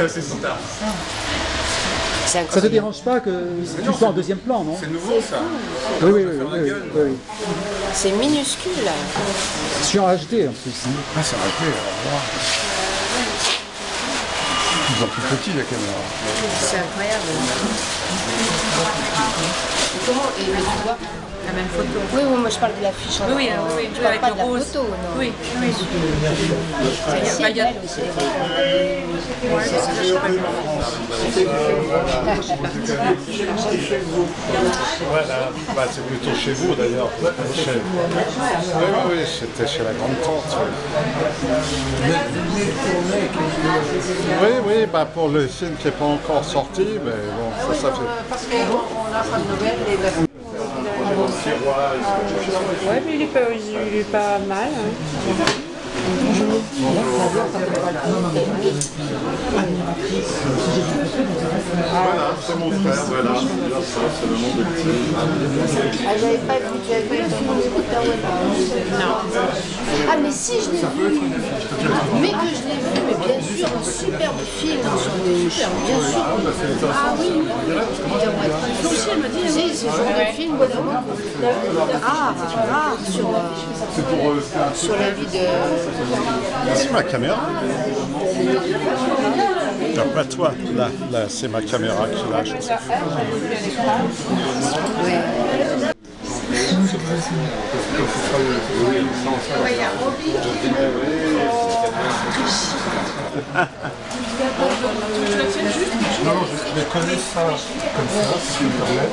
C'est assez sympa. Ça te dérange pas que tu sois en deuxième plan, non? C'est nouveau ça. Oui, oui, oui. C'est minuscule. Sur HD en plus. Hein. Ah, c'est raté, alors. Ils ont plus petit la caméra. C'est incroyable. Comment et tu vois la même photo. Oui, oui, moi je parle de l'affiche. Oui, oui, je parle avec pas le de la rose. photo, non. Oui, oui. C'est belle aussi. Voilà, bah, c'est plutôt chez vous d'ailleurs. Oui, c'était chez la grande tante. Oui, bah, pour le film qui n'est pas encore sorti, mais bon, ça fait. Parce qu'on a pas de nouvelles. Ouais, mais il est pas mal. Hein. Voilà, c'est mon frère, voilà. C'est le nom de Ah, j'avais pas vu, tu avais vu le film de Scooter Webber? Non. Ah, mais si, je l'ai vu. Mais que je l'ai vu, mais bien sûr, un superbe film sur les chats, bien sûr. Ah oui. Si, ce genre de film, vraiment. Sur la vie de... C'est ma caméra. Non, pas toi, là c'est ma caméra qui lâche. Non, je vais coller ça comme ça, si tu me permets.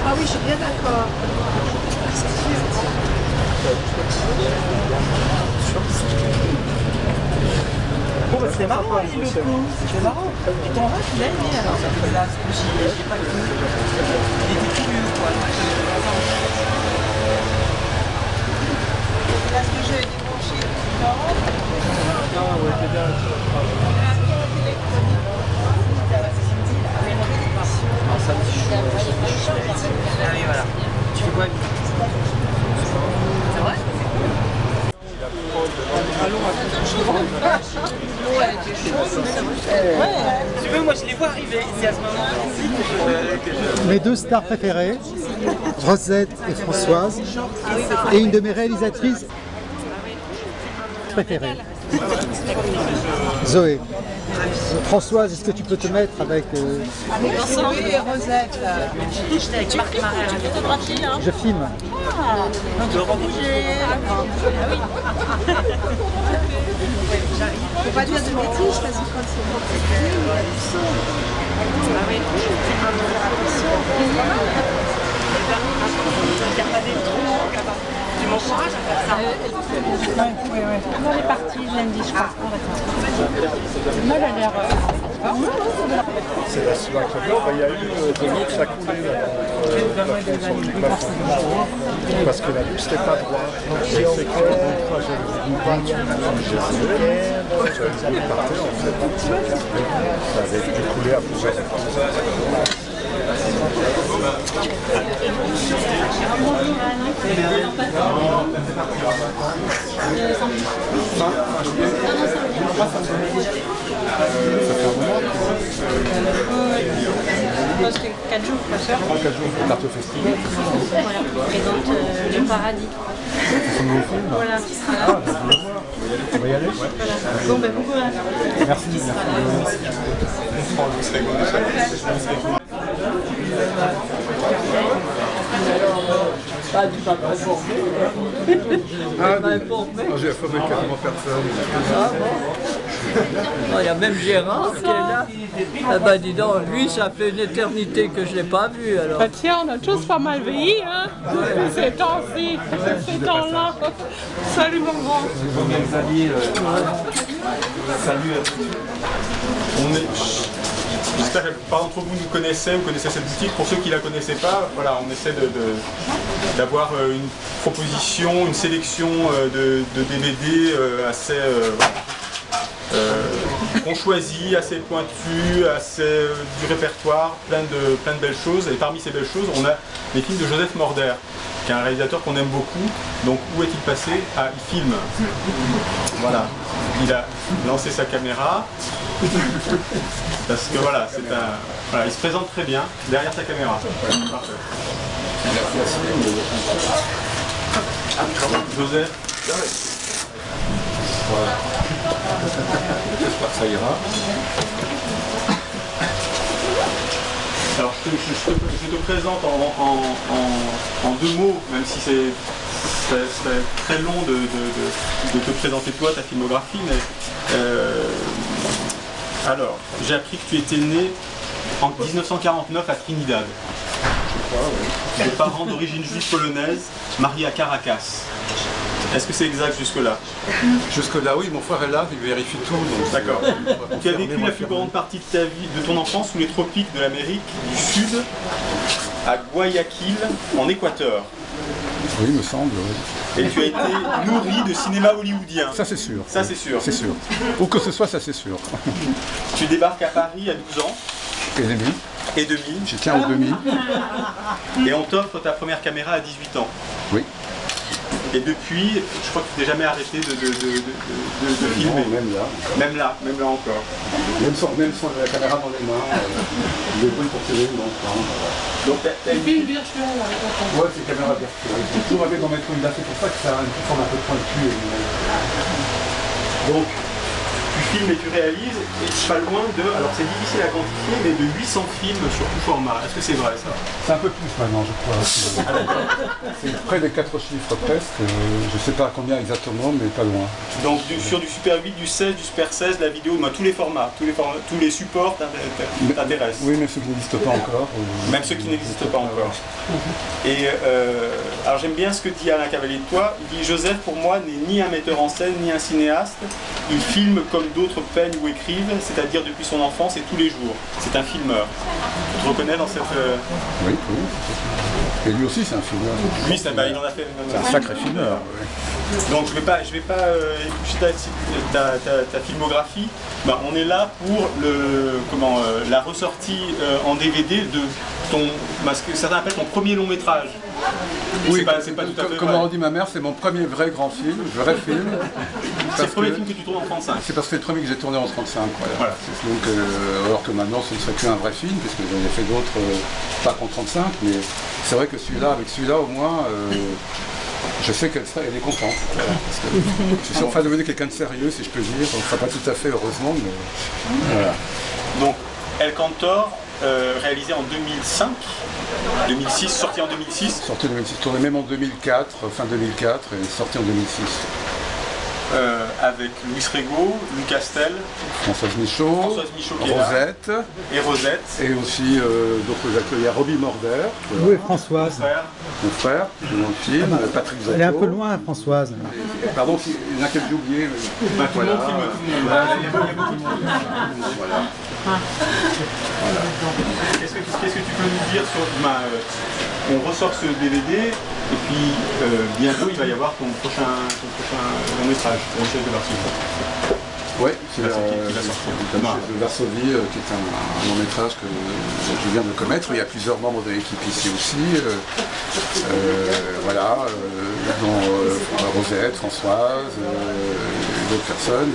Ah oui, je suis bien d'accord. Bon, bah, c'est marrant, le coup. C'est marrant. Et ton rêve, il a aimé alors. Là, j'ai pas cru. Il était curieux, quoi. Là, ce que j'ai débranché, ah ouais, c'est bien. Ça me dit ah oui, voilà. Tu fais quoi avec c'est vrai? Tu veux, moi je les vois arriver ici à ce moment-là. Mes deux stars préférées, Rosette et Françoise, et une de mes réalisatrices préférées, Zoé. Françoise, est-ce que tu peux te mettre avec... Avec Zoé et Rosette. J'étais avec Marc Marais à la photographie. Hein. Je filme. Tu peux rebouger. Ah oui. Faut pas dire de bêtises parce que quand c'est Ah oui. Il n'y a pas des trous là-bas. Tu m'encourages à faire ça. Oui. On est parti lundi, je crois. Moi, elle a l'air... C'est la Slovaque. Il y a eu de l'eau qui a coulé parce que la vue c'était pas droit. C'est que une peinture j'ai parté en fait. Ça avait découlé à plusieurs reprises. Moi, c'était 4 jours, ma soeur. 4 jours pour carte au festival. Voilà, on présente Le Paradis. C'est un nouveau film. Voilà. On va y aller. Voilà. Bon, ben, beaucoup. Merci. Ah, tu vas pas informer. J'ai informé quasiment personne. Ah bon? Il y a même Gérard qui est là. Ah bah dis donc, lui ça fait une éternité que je ne l'ai pas vu alors. Bah tiens, on a tous pas mal vieilli, hein, depuis ces temps-ci, ces temps-là. Salut mon grand. Salut. J'espère que la plupart d'entre vous nous connaissaient ou connaissaient cette boutique. Pour ceux qui ne la connaissaient pas, voilà, on essaie d'avoir une proposition, une sélection de DVD assez qu'on choisit, assez pointues, assez du répertoire, plein de belles choses. Et parmi ces belles choses, on a les films de Joseph Morder, qui est un réalisateur qu'on aime beaucoup. Donc où est-il passé? Ah, il filme. Voilà. Il a lancé sa caméra. Parce que voilà, voilà, il se présente très bien derrière sa caméra. Parfait. Joseph. Voilà. J'espère que ça ira. Alors je te présente en deux mots, même si c'est très long de te présenter toi, ta filmographie, mais alors, j'ai appris que tu étais né en 1949 à Trinidad. Je crois, oui. De parents d'origine juive polonaise, mariés à Caracas. Est-ce que c'est exact jusque-là? Jusque-là, oui, mon frère est là, il vérifie tout. D'accord. Tu as vécu la plus grande partie de ta vie, de ton enfance, sous les tropiques de l'Amérique du Sud, à Guayaquil, en Équateur. Oui, il me semble, oui. Et tu as été nourri de cinéma hollywoodien. Ça, c'est sûr. Ça, c'est sûr. C'est sûr. Où que ce soit, ça, c'est sûr. Tu débarques à Paris à 12 ans. Et demi. Et demi. J'y tiens au demi. Et on t'offre ta première caméra à 18 ans. Oui. Et depuis, je crois que tu t'es jamais arrêté de filmer. Non, même là. Même là encore. Même sans la caméra dans les mains, il est bon pour télé, donc. Donc t'as une Film virtuel avec la Ouais, c'est caméra virtuelle. J'ai toujours rêvé d'en mettre une là, c'est pour ça que ça a une forme un peu pointue. Donc, tu filmes et tu réalises, et pas loin de, alors c'est difficile à quantifier, mais de 800 films sur tout format. Est-ce que c'est vrai ça? c'est un peu plus maintenant, je crois. C'est près des 4 chiffres presque. Je ne sais pas combien exactement, mais pas loin. Donc sur du Super 8, du 16, du Super 16, la vidéo, tous les formats, tous les supports t'intéressent. Oui, même ceux qui n'existent pas encore. Même ceux qui n'existent pas encore. Et alors j'aime bien ce que dit Alain Cavalier de toi. Il dit Joseph pour moi n'est ni un metteur en scène ni un cinéaste. Il filme comme d'autres peignent ou écrivent, c'est-à-dire depuis son enfance et tous les jours. C'est un filmeur. Tu te reconnais dans cette... Oui, oui. Et lui aussi c'est un filmeur. Lui, il en a fait... C'est un sacré filmeur. Oui. Donc je vais pas éplucher ta filmographie. On est là pour la ressortie en DVD de ce que certains appellent ton premier long métrage. Oui, c'est pas tout à fait comme vrai. on dit ma mère, c'est mon premier vrai grand film, vrai film. C'est le premier film que tu tournes en 35. C'est parce que c'est le premier que j'ai tourné en 35. Voilà. Donc, alors que maintenant ce ne serait plus un vrai film, puisque j'en ai fait d'autres, pas qu'en 35, mais c'est vrai que avec celui-là au moins, je sais qu'elle est contente. Voilà, parce que je suis enfin devenu quelqu'un de sérieux, si je peux dire. Enfin, pas tout à fait, heureusement, mais voilà. Donc, El Cantor, réalisé en 2006, sorti en 2006. Sorti en 2006, tourné même en 2004, fin 2004, et sorti en 2006. Avec Louis Rego, Louis Castel, Françoise Michaud, qui est là, Rosette, et Rosette, et aussi d'autres acteurs. Il y a Robbie Morder, Oui, Françoise. mon frère, dans le film, Patrick Zato. Elle est un peu loin, Françoise. Pardon, il y en a qu'à j'ai oublié. Mais... tout le monde filme tout le monde. Il y a beaucoup de films. Voilà. Qu'est-ce que tu peux nous dire sur... on ressort ce DVD, et puis bientôt il va y avoir ton prochain long métrage, Le chef de Varsovie. Oui, qui va sortir. De Varsovie, qui est un long métrage que je viens de commettre. Il y a plusieurs membres de l'équipe ici aussi. Voilà, dont Rosette, Françoise, d'autres personnes.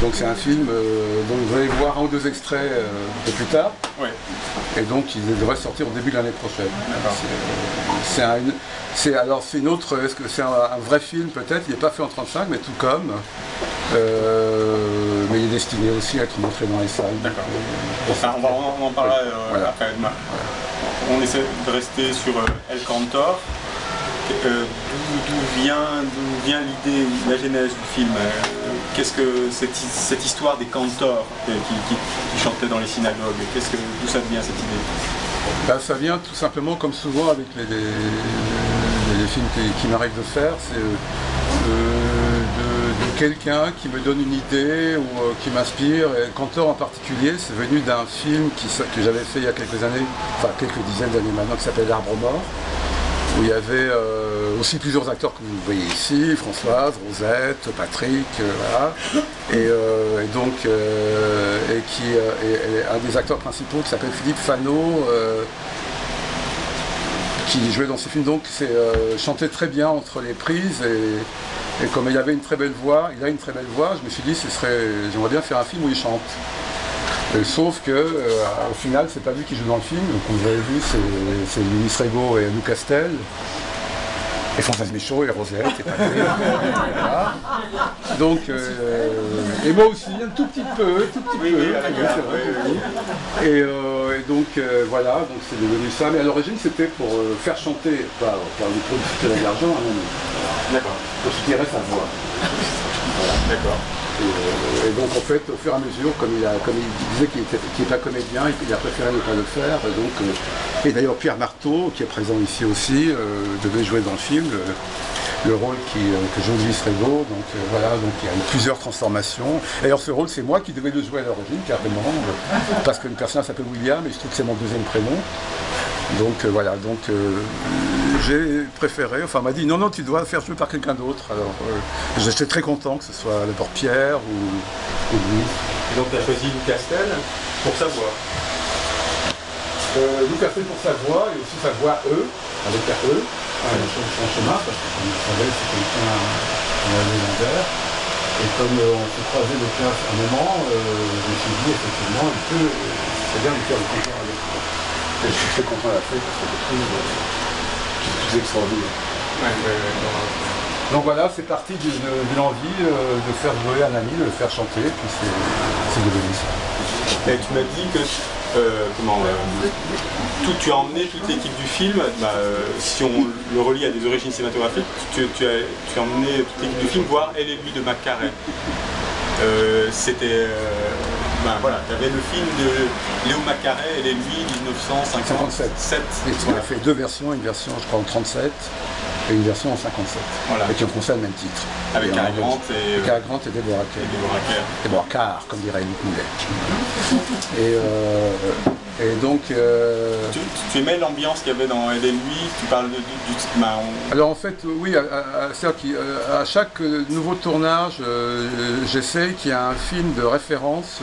Donc c'est un film dont vous allez voir un ou deux extraits un peu plus tard. Ouais. Et donc il devrait sortir au début de l'année prochaine. C'est un vrai film peut-être, il n'est pas fait en 35, mais tout comme. Mais il est destiné aussi à être montré dans les salles. D'accord. On en parlera voilà. après. Voilà. On essaie de rester sur El Cantor. D'où vient l'idée, la genèse du film? Qu'est-ce que cette histoire des cantors qui chantaient dans les synagogues, d'où ça vient cette idée? Ça vient tout simplement, comme souvent avec les films qui m'arrive de faire, c'est de quelqu'un qui me donne une idée ou qui m'inspire. Et Cantor en particulier, c'est venu d'un film que j'avais fait il y a quelques années, enfin quelques dizaines d'années maintenant, qui s'appelle L'Arbre Mort, où il y avait aussi plusieurs acteurs que vous voyez ici, Françoise, Rosette, Patrick, voilà. Et un des acteurs principaux qui s'appelle Philippe Fano, qui jouait dans ce film, donc chantait très bien entre les prises et comme il avait une très belle voix, je me suis dit j'aimerais bien faire un film où il chante. Sauf que au final c'est pas lui qui joue dans le film, donc vous avez vu c'est Louis Rego et Lou Castel. Et Françoise Michaud et Rosette et Patrick. Voilà. Donc, et moi aussi, un tout petit peu, Et donc voilà, donc c'est devenu ça. Mais à l'origine c'était pour faire chanter, pas pour soutirer de l'argent, d'accord, pour soutirer sa voix. Voilà. D'accord. Et donc en fait, au fur et à mesure, comme il disait qu'il n'est pas comédien, il a préféré ne pas le faire. Et d'ailleurs Pierre Marteau, qui est présent ici aussi, devait jouer dans le film le rôle que joue Louis Rego. Donc voilà, donc il y a eu plusieurs transformations. D'ailleurs ce rôle, c'est moi qui devais le jouer à l'origine, carrément, parce que le personnage s'appelle William et je trouve que c'est mon deuxième prénom. Donc voilà, j'ai préféré, on m'a dit non, tu dois faire jouer par quelqu'un d'autre. Alors j'étais très content que ce soit d'abord Pierre ou Louis. Et donc tu as choisi Lou Castel pour sa voix. Lou Castel pour sa voix et aussi sa voix avec la son chemin, parce que comme vous savez, c'est quelqu'un légendaire. Et comme on s'est croisé le classe à un moment, je me suis dit effectivement, c'est bien de faire le concours avec toi. Et je suis très content de la faire parce que je trouve plus extraordinaire. Donc voilà, c'est parti d'une envie de faire jouer un ami, de le faire chanter, puis c'est devenu ça. Et tu m'as dit que tu as emmené toute l'équipe du film, si on le relie à des origines cinématographiques, tu as emmené toute l'équipe du film voir Elle et lui de Mac Carré. C'était... voilà, tu avais le film de Léo Mac Carré, Elle et lui, 1957. On a fait deux versions, une version je crois en 37 et une version en 57, voilà. Et qui ont conservé le même titre. Avec Cary Grant et Deborah Kerr. Deborah Kerr, comme dirait Luc Moulet. Et donc... Tu aimais l'ambiance qu'il y avait dans Elle et lui, tu parles du... Alors en fait, oui, c'est-à-dire qu'à chaque nouveau tournage, j'essaie qu'il y ait un film de référence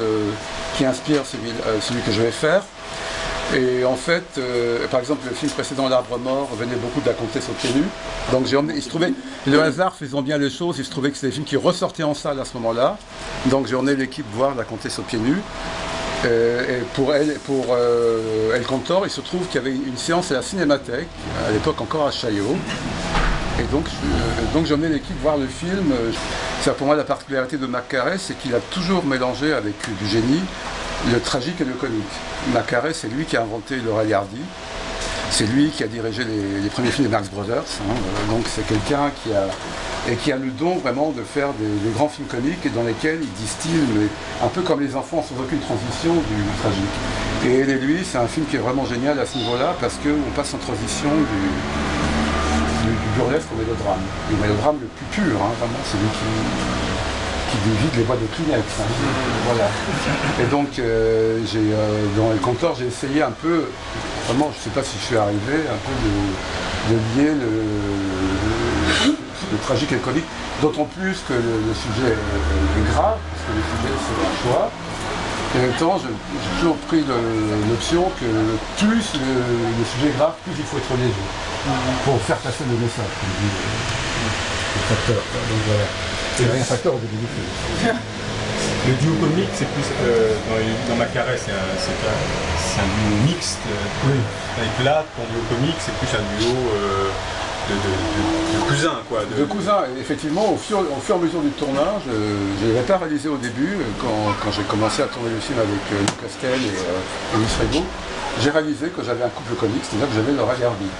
qui inspire celui que je vais faire. Et en fait, par exemple, le film précédent, L'Arbre Mort, venait beaucoup de La Comtesse aux pieds nus. Donc il se trouvait, le hasard faisant bien les choses, il se trouvait que c'était des films qui ressortaient en salle à ce moment-là. Donc j'ai emmené l'équipe voir La Comtesse aux pieds nus. Et pour El Cantor, il se trouve qu'il y avait une séance à la Cinémathèque, à l'époque encore à Chaillot. Et donc j'ai emmené l'équipe voir le film. Pour moi, la particularité de Mac Carré, c'est qu'il a toujours mélangé avec du génie le tragique et le comique. Mac Carré, c'est lui qui a inventé Laurel et Hardy. C'est lui qui a dirigé les premiers films des Marx Brothers. Donc c'est quelqu'un qui a le don vraiment de faire des grands films comiques et dans lesquels il distille, un peu comme les enfants, sans aucune transition, du tragique. Et Elle et lui, c'est un film qui est vraiment génial à ce niveau-là parce qu'on passe en transition du burlesque au mélodrame. Le mélodrame le plus pur, vraiment, c'est lui qui vide les boîtes de Kleenex. Voilà. Et donc, dans El Cantor, j'ai essayé un peu, vraiment, je ne sais pas si je suis arrivé, un peu de lier le tragique et le comique, d'autant plus que le sujet est grave, parce que le sujet c'est un choix. Et en même temps, j'ai toujours pris l'option que plus le sujet est grave, plus il faut être léger pour faire passer le message, comme dit le facteur. Donc voilà. C'est un facteur au début du film. Le duo comique, c'est plus dans Mac Carré, c'est un duo mixte. Avec là, ton duo comique, c'est plus un duo de cousins, quoi. De cousins, et effectivement, au fur et à mesure du tournage, je ne l'avais pas réalisé au début, quand j'ai commencé à tourner le film avec Lou Castel et Louis Rego, j'ai réalisé que j'avais un couple comique, c'est-à-dire que j'avais Laurel et Hardy.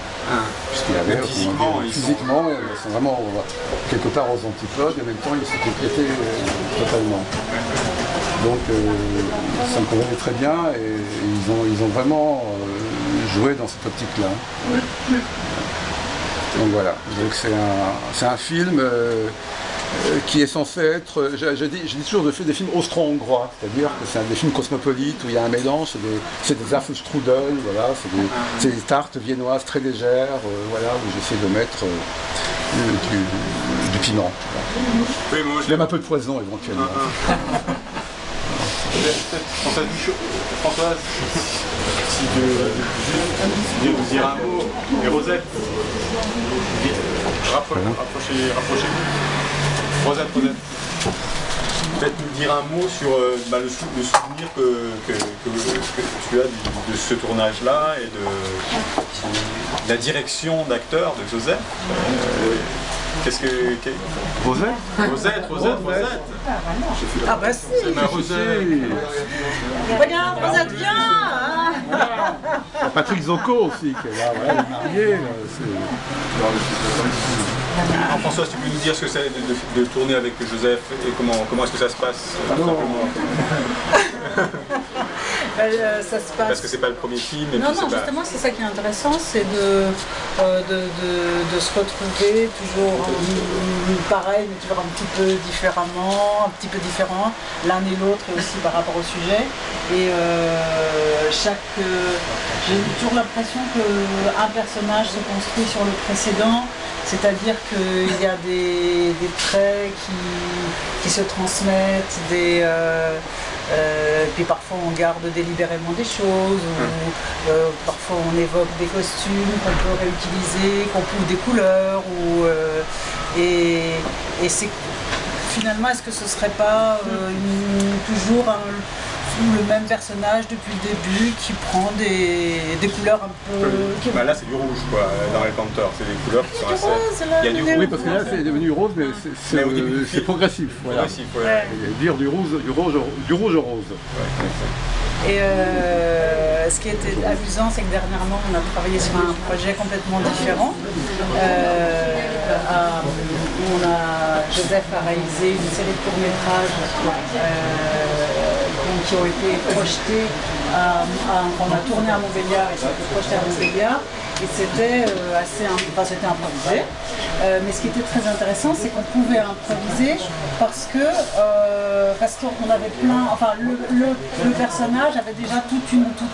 Puisqu'il y avait physiquement, ils sont vraiment quelque part aux antipodes, et en même temps ils se complétaient totalement. Donc ça me convenait très bien, et ils ont vraiment joué dans cette optique-là. Donc voilà, donc c'est un film qui est censé être, je dis toujours des films austro-hongrois, c'est-à-dire que c'est des films cosmopolites où il y a un mélange, c'est des Apfelstrudel, voilà, c'est des tartes viennoises très légères, voilà, où j'essaie de mettre du piment. Voilà. Oui, moi, même un peu de poison éventuellement. Françoise, si de vous dire un mot, et Rosette, rapprochez-vous. Rosette. Peut-être nous dire un mot sur le souvenir que tu as de ce tournage-là et de la direction d'acteur de Joseph. Qu'est-ce que... Rosette. Ah bah si. C'est ma Rosette. Regarde, Rosette, viens. Patrick Zocco aussi, qui est là, voilà, il est marié. Là, Alors, François, tu peux nous dire ce que c'est de tourner avec Joseph et comment est-ce que ça se passe Ça se passe. Parce que c'est pas le premier film. Et Non, puis non, justement, c'est ça qui est intéressant, c'est de se retrouver toujours pareil, mais toujours un petit peu différemment, l'un et l'autre, et aussi par rapport au sujet. Et j'ai toujours l'impression qu'un personnage se construit sur le précédent, c'est-à-dire qu'il y a des traits qui se transmettent, puis parfois on garde délibérément des choses, ou parfois on évoque des costumes qu'on peut réutiliser, ou des couleurs, et c'est finalement, est-ce que ce serait pas toujours le même personnage depuis le début qui prend des couleurs un peu... Là c'est du rouge quoi, dans les Panther, c'est des couleurs qui sont assez... Il y a du rouge. oui, parce que là c'est devenu rose, mais c'est progressif. Voilà. Dire du rouge au rose. Et ce qui était amusant, c'est que dernièrement, on a travaillé sur un projet complètement différent. Joseph a réalisé une série de courts-métrages qui ont été projetés, qu'on a tourné à Montbéliard et qui ont été projetés à Montbéliard. Et c'était c'était improvisé. Mais ce qui était très intéressant, c'est qu'on pouvait improviser parce qu'on avait le personnage avait déjà tout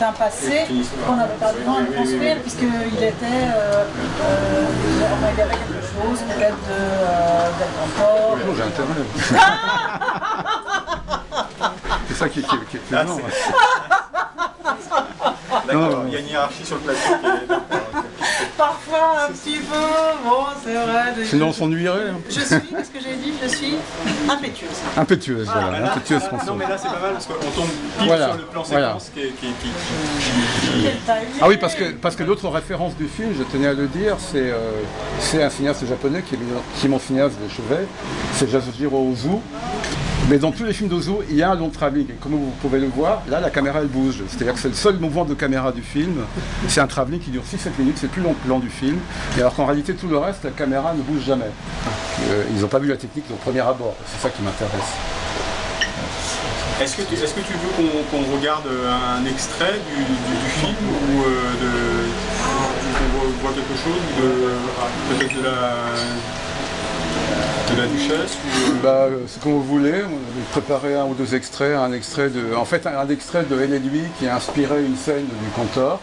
un passé qu'on n'avait pas besoin de construire, puisqu'il était il y avait quelque chose peut-être d'être encore. J'ai intérêt. C'est ça qui est étonnant. D'accord, il y a une hiérarchie sur le plateau qui est... Parfois un petit peu, bon c'est vrai. Sinon on s'ennuierait. Je suis, qu'est-ce que j'ai dit? Je suis impétueuse. Impétueuse, voilà. Impétueuse François. Non mais là c'est pas mal parce qu'on tombe pile sur le plan séquence Ah oui, parce que l'autre référence du film, je tenais à le dire, c'est un cinéaste japonais qui est mon cinéaste de chevet, c'est Yasujiro Ozu. Mais dans tous les films d'Ozu, il y a un long travelling. Et comme vous pouvez le voir, là, la caméra, elle bouge. C'est-à-dire que c'est le seul mouvement de caméra du film. C'est un travelling qui dure 6-7 minutes, c'est le plus long plan du film. Et alors qu'en réalité, tout le reste, la caméra ne bouge jamais. Ils n'ont pas vu la technique au premier abord. C'est ça qui m'intéresse. Est-ce que tu veux qu'on regarde un extrait du film ou qu'on voit quelque chose peut-être de la Duchesse ou... C'est comme vous voulez, on a préparé un ou deux extraits, un extrait de Elle et lui qui a inspiré une scène du Cantor,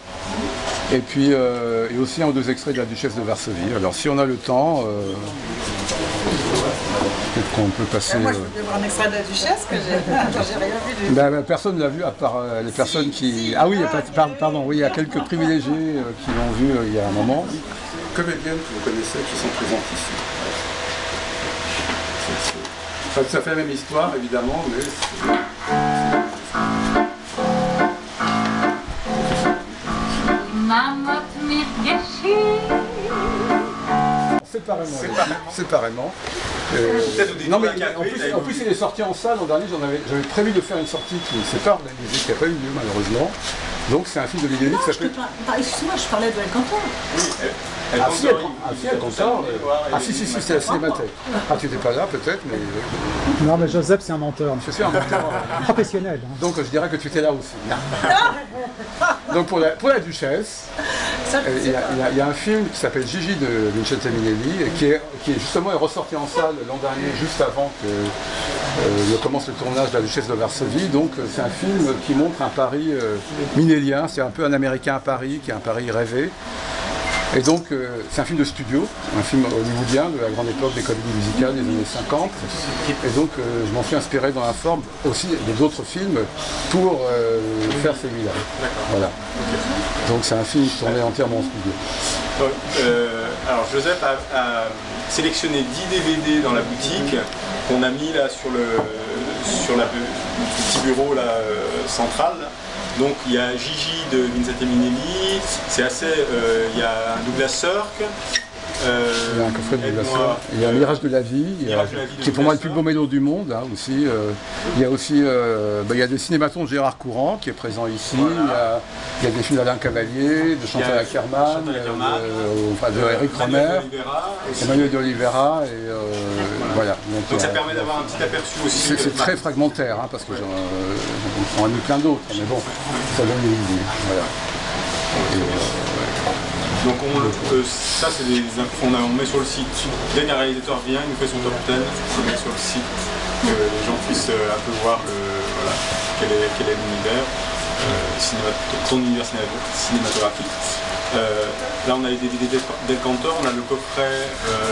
et puis et aussi un ou deux extraits de la Duchesse de Varsovie. Alors si on a le temps, peut-être qu'on peut passer... Moi je voulais voir un extrait de la Duchesse que j'ai rien vu. Personne ne l'a vu à part les personnes qui... Ah oui, pardon, oui, il y a quelques privilégiés qui l'ont vu il y a un moment. Comédiennes que vous connaissez qui sont présentes ici. Ça fait la même histoire, évidemment, mais... Séparément. Non mais en plus il est sorti en salle l'an dernier, j'avais prévu de faire une sortie qui ne s'est pas réalisée, qui n'a pas eu lieu malheureusement. Donc c'est un film de Liliani qui s'appelle... Excuse-moi, je parlais de El Cantor. El Cantor. Si, c'est la Cinémathèque. Ah, tu n'étais pas là peut-être, mais... Non, mais Joseph, c'est un menteur. Je suis un menteur. Professionnel. Hein. Donc je dirais que tu étais là aussi. Donc pour la Duchesse... Il y a un film qui s'appelle Gigi de Vincente Minnelli, et qui justement est ressorti en salle l'an dernier, juste avant que ne commence le tournage de La Duchesse de Varsovie. Donc c'est un film qui montre un Paris minnélien, c'est un peu un Américain à Paris, qui est un Paris rêvé. Et donc, c'est un film de studio, un film hollywoodien de la grande époque des comédies musicales des années 50. Et donc, je m'en suis inspiré dans la forme aussi d'autres films pour faire celui-là. Voilà. Donc, c'est un film tourné entièrement en studio. Alors, Joseph a sélectionné 10 DVD dans la boutique qu'on a mis là sur le petit bureau là, central. Donc il y a Gigi de Vincente Minnelli, c'est assez. Il y a un Douglas Sirk. Il y a un coffret de Douglas Sirk. Il y a un Mirage de la vie, qui est pour moi le plus beau mélo du monde aussi. Il y a aussi il y a des cinématons de Gérard Courant qui est présent ici. Voilà. Il y a des films d'Alain Cavalier, de Chantal Akerman, de Eric Romer, Emmanuel de Oliveira. Voilà. Donc ça permet d'avoir un petit aperçu aussi. C'est très fragmentaire parce que j'en ai mis plein d'autres, mais bon, ça donne une idée. Voilà. Donc ça c'est des infos on met sur le site. Dès qu'un réalisateur vient, il nous fait son top 10, on met sur le site, que les gens puissent un peu voir quel est l'univers, son univers cinématographique. Là on a les DVD Del Cantor, on a le coffret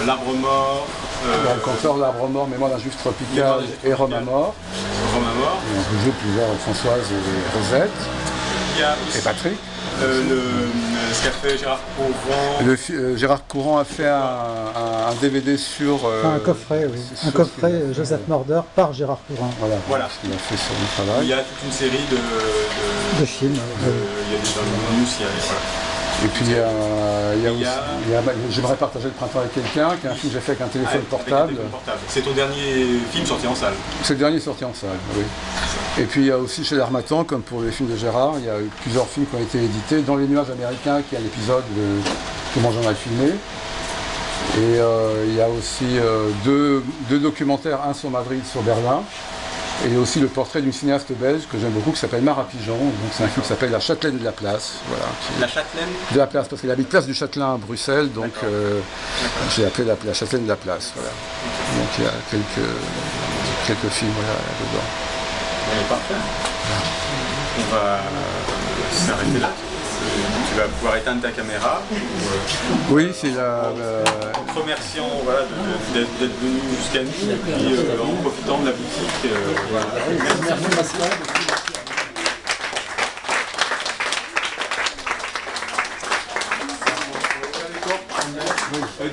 L'Arbre Mort. Del Cantor, L'Arbre Mort, Mémoire d'un juif tropical et Rome à mort. Rome à mort. Et on joue plusieurs Françoise et Rosette. Et Patrick. Ce qu'a fait Gérard Courant. Gérard Courant a fait un DVD sur. Un coffret, oui. Un coffret Joseph Morder par Gérard Courant. Voilà. Ce qu'il a fait sur le travail. Il y a toute une série de films. Il y a des bonus, Et puis j'aimerais partager le printemps avec quelqu'un, qui est un film que j'ai fait avec un téléphone portable. C'est ton dernier film sorti en salle? C'est le dernier sorti en salle, oui. Et puis il y a aussi chez l'Harmattan, comme pour les films de Gérard, il y a eu plusieurs films qui ont été édités. Dans Les Nuages américains, qui est un épisode que moi j'en ai filmé. Et il y a aussi deux documentaires, un sur Madrid, sur Berlin. Et aussi le portrait d'une cinéaste belge que j'aime beaucoup qui s'appelle Mara Pigeon. Donc c'est un film qui s'appelle La Châtelaine de la Place. Voilà, La Châtelaine de la Place, parce qu'elle habite place du Châtelain à Bruxelles, donc j'ai appelé la Châtelaine de la Place. Voilà. Donc il y a quelques films dedans. Parfait. On va s'arrêter là. Tu vas pouvoir éteindre ta caméra. Oui, c'est la. En te remerciant d'être venu jusqu'à nous et puis en profitant de la boutique. Merci.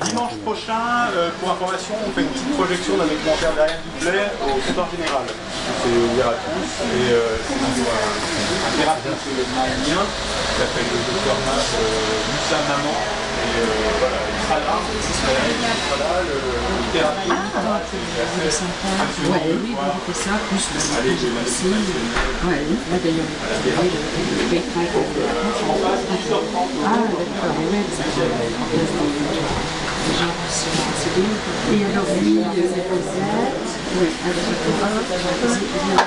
Dimanche prochain, pour information, on fait une petite projection d'un documentaire d'Ariane Doublet au comptoir général. C'est ouvert à tous et c'est sur un thérapeute maronien qui s'appelle le docteur Moussa Maman. Et voilà, il sera là, le thérapeute. C'est sympa. Oui, c'est ça, plus le aussi. Oui, là d'ailleurs, le bétail. Ah, d'accord, oui. Et alors lui, Rosette, oui, alors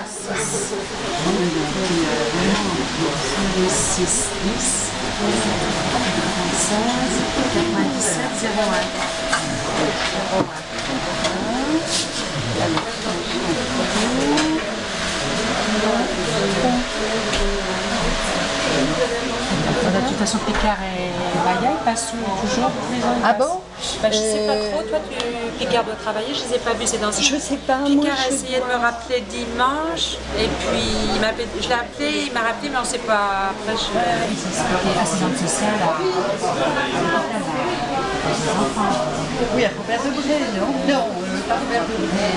6, 10, 96, 97, 01. De toute façon, Picard et Maya, ils passent toujours les ans. Ah bon? Je sais pas trop, toi Picard doit travailler, je les ai pas vus ces temps-ci. Je sais pas, Picard a essayé de me rappeler dimanche, et puis je l'ai appelé, il m'a rappelé, mais on sait pas. Après, assistante sociale oui, à Robert Debré, non? Non, pas Robert Debré.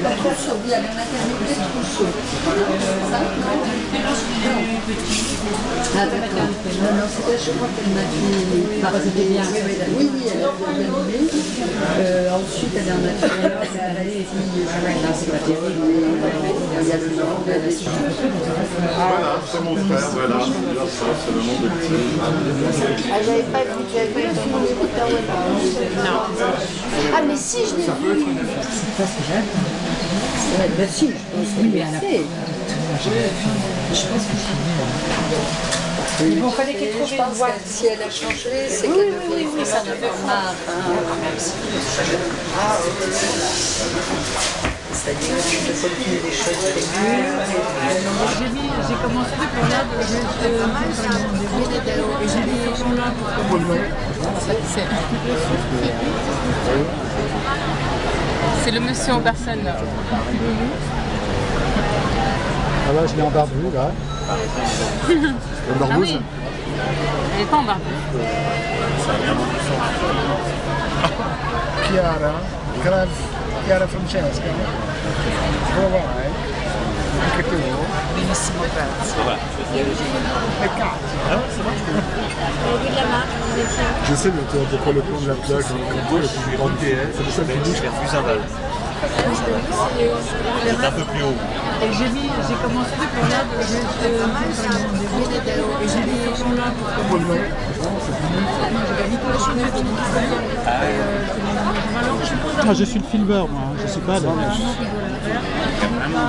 Pas Trousseau, oui, à la maternité de Trousseau. Ah d'accord. Non, c'était, je crois qu'elle m'a fait parler bien. Oui, elle a bien aimé. Ensuite, elle en a fait un autre, elle a dit, c'est pas terrible, il y a le nom de la suite. Voilà, c'est mon frère, voilà, c'est le nom de petit. Ah, j'avais pas vu, tu avais vu le film Scooter Weber? Non. Ah, mais si, je l'ai vu. C'est pas ce que j'aime. Ben si, je pense que oui, mais à la fin. Je pense que Il vous fallait qu'elle Et trouve je une pense boîte. que si elle a changé, c'est qu'elle devait écrire ça de format. C'est-à-dire que tu peux continuer des choses de lecture. J'ai commencé depuis là, et j'ai dit ces gens-là pour c'est le monsieur en personne là. Ah là, je l'ai en barbu, là. En barbouse. Ah oui. Elle n'est pas en barbe. Chiara Francesca, provai, anche tu. Benissimo, grazie. Peccato. Je sais, mais pourquoi le plan de la plage, comme toi, le plus grand TS, c'est ça que je dis. C'est un peu plus haut. Et j'ai commencé depuis là, et j'ai dit ces gens-là pour Ah, je suis le filmeur, moi, je suis pas là.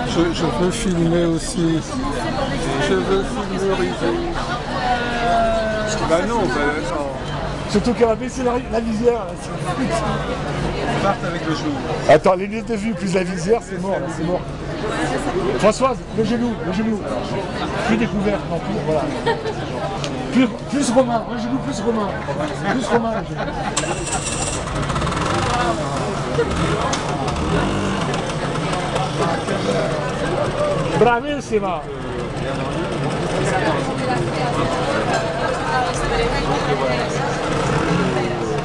Je veux filmer aussi. Je veux filmeriser. Bah non, surtout qu'elle a baissé la visière. Là. Parte avec le genou. Attends, les lunettes de vue plus la visière, c'est mort, là, c'est mort. Françoise, le genou. Plus découvert, non plus, voilà. Plus Romain, un genou plus Romain. Plus Romain, le genou. Bravissima!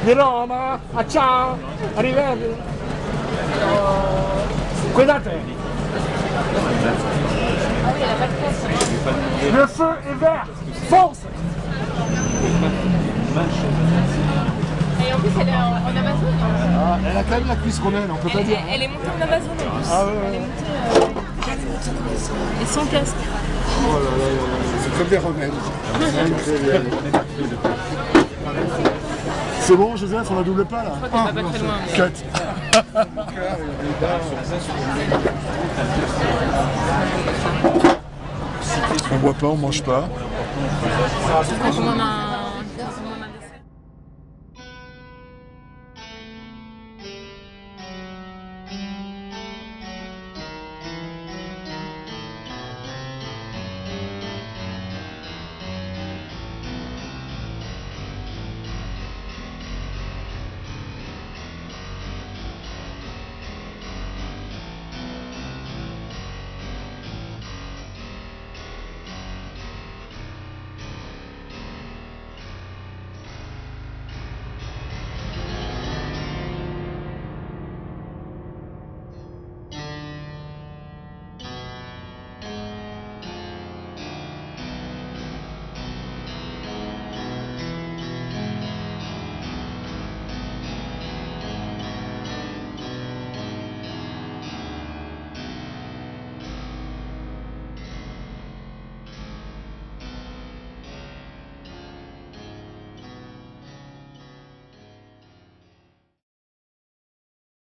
Di Roma, a ciao, arrivederci. Guardate. Le feu est vert, fonce. Et en plus, elle est en Amazon. Ah, elle a quand même la cuisse romaine, on peut pas dire. Elle est montée en Amazon en plus. Ah ouais, Elle est ouais. montée. Et sans casque. Oh là là là là, c'est comme des romaines. C'est bon, Joseph, on la double pas là. Je crois qu'elle va pas très loin. Cut. On boit pas, on mange pas. On commande un